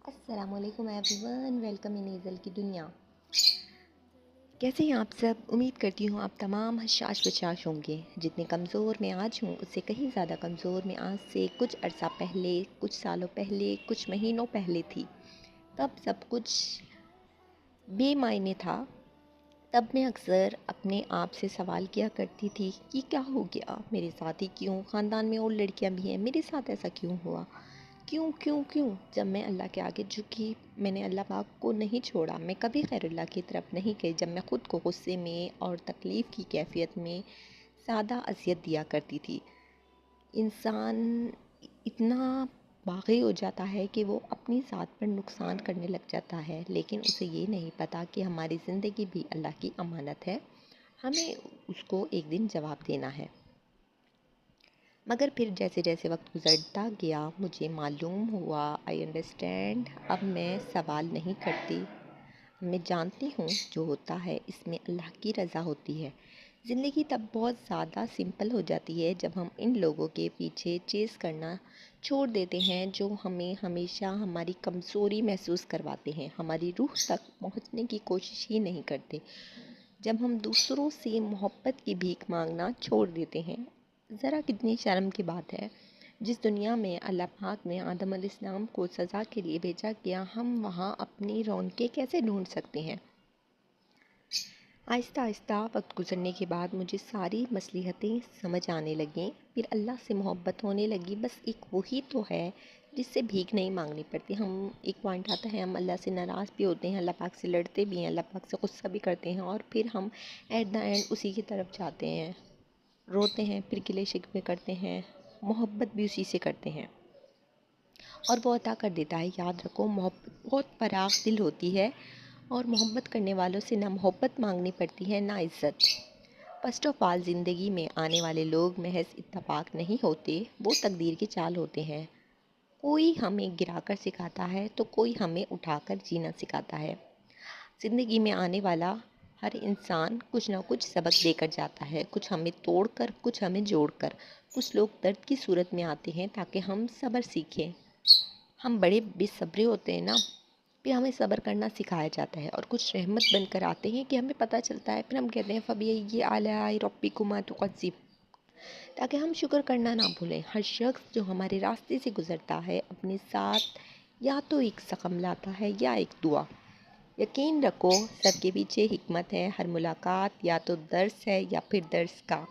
السلام علیکم every one, welcome in ایزل کی دنیا۔ کیسے ہیں آپ سب؟ امید کرتی ہوں آپ تمام حشاش بشاش ہوں گے۔ جتنے کمزور میں آج ہوں اس سے کہیں زیادہ کمزور میں آج سے کچھ عرصہ پہلے، کچھ سالوں پہلے، کچھ مہینوں پہلے تھی۔ تب سب کچھ بے معنی تھا۔ تب میں اکثر اپنے آپ سے سوال کیا کرتی تھی کہ کیا ہو گیا میرے ساتھ ہی کیوں؟ خاندان میں اور لڑکیاں بھی ہیں، میرے ساتھ ایسا کیوں ہوا؟ کیوں کیوں کیوں؟ جب میں اللہ کے آگے جھکی، میں نے اللہ پاک کو نہیں چھوڑا، میں کبھی غیر اللہ کی طرف نہیں گئی۔ جب میں خود کو غصے میں اور تکلیف کی کیفیت میں زیادہ اذیت دیا کرتی تھی، انسان اتنا باغی ہو جاتا ہے کہ وہ اپنی ذات پر نقصان کرنے لگ جاتا ہے، لیکن اسے یہ نہیں پتا کہ ہماری زندگی بھی اللہ کی امانت ہے، ہمیں اس کو ایک دن جواب دینا ہے۔ مگر پھر جیسے جیسے وقت گزرتا گیا مجھے معلوم ہوا، آئی انڈرسٹینڈ، اب میں سوال نہیں کرتی، میں جانتی ہوں جو ہوتا ہے اس میں اللہ کی رضا ہوتی ہے۔ زندگی تب بہت زیادہ سمپل ہو جاتی ہے جب ہم ان لوگوں کے پیچھے چیز کرنا چھوڑ دیتے ہیں جو ہمیں ہمیشہ ہماری کمزوری محسوس کرواتے ہیں، ہماری روح تک پہنچنے کی کوشش ہی نہیں کرتے۔ جب ہم دوسروں سے محبت کی بھیک مانگنا چھوڑ دیتے ہیں، ذرا کتنی شرم کی بات ہے، جس دنیا میں اللہ پاک نے آدم علیہ السلام کو سزا کے لیے بھیجا کیا، ہم وہاں اپنی رونقیں کیسے ڈھونڈ سکتے ہیں؟ آہستہ آہستہ وقت گزرنے کے بعد مجھے ساری مصلحتیں سمجھ آنے لگیں، پھر اللہ سے محبت ہونے لگی۔ بس ایک وہی تو ہے جس سے بھیک نہیں مانگنی پڑتی۔ ہم ایک پوائنٹ آتا ہے ہم اللہ سے ناراض بھی ہوتے ہیں، اللہ پاک سے لڑتے بھی ہیں، اللہ پاک سے غصہ بھی کرتے ہیں، اور پھر ہم ایٹ دا اینڈ اسی کی طرف جاتے ہیں، روتے ہیں، پھر گلے شکوے کرتے ہیں، محبت بھی اسی سے کرتے ہیں، اور وہ عطا کر دیتا ہے۔ یاد رکھو، محبت بہت فراخ دل ہوتی ہے، اور محبت کرنے والوں سے نہ محبت مانگنی پڑتی ہے نہ عزت۔ فرسٹ آف آل، زندگی میں آنے والے لوگ محض اتفاق نہیں ہوتے، وہ تقدیر کی چال ہوتے ہیں۔ کوئی ہمیں گرا کر سکھاتا ہے تو کوئی ہمیں اٹھا کر جینا سکھاتا ہے۔ زندگی میں آنے والا ہر انسان کچھ نہ کچھ سبق دے کر جاتا ہے، کچھ ہمیں توڑ کر، کچھ ہمیں جوڑ کر۔ کچھ لوگ درد کی صورت میں آتے ہیں تاکہ ہم صبر سیکھیں۔ ہم بڑے بے صبرے ہوتے ہیں نا، پھر ہمیں صبر کرنا سکھایا جاتا ہے، اور کچھ رحمت بن کر آتے ہیں کہ ہمیں پتہ چلتا ہے، پھر ہم کہتے ہیں فَبِأَيِّ آلَاءِ رَبِّكُمَا تُكَذِّبَانِ، تاکہ ہم شکر کرنا نہ بھولیں۔ ہر شخص جو ہمارے راستے سے گزرتا ہے اپنے ساتھ یا تو ایک زخم لاتا ہے یا ایک دعا۔ یقین رکھو، سب کے پیچھے حکمت ہے، ہر ملاقات یا تو درس ہے یا پھر درس کا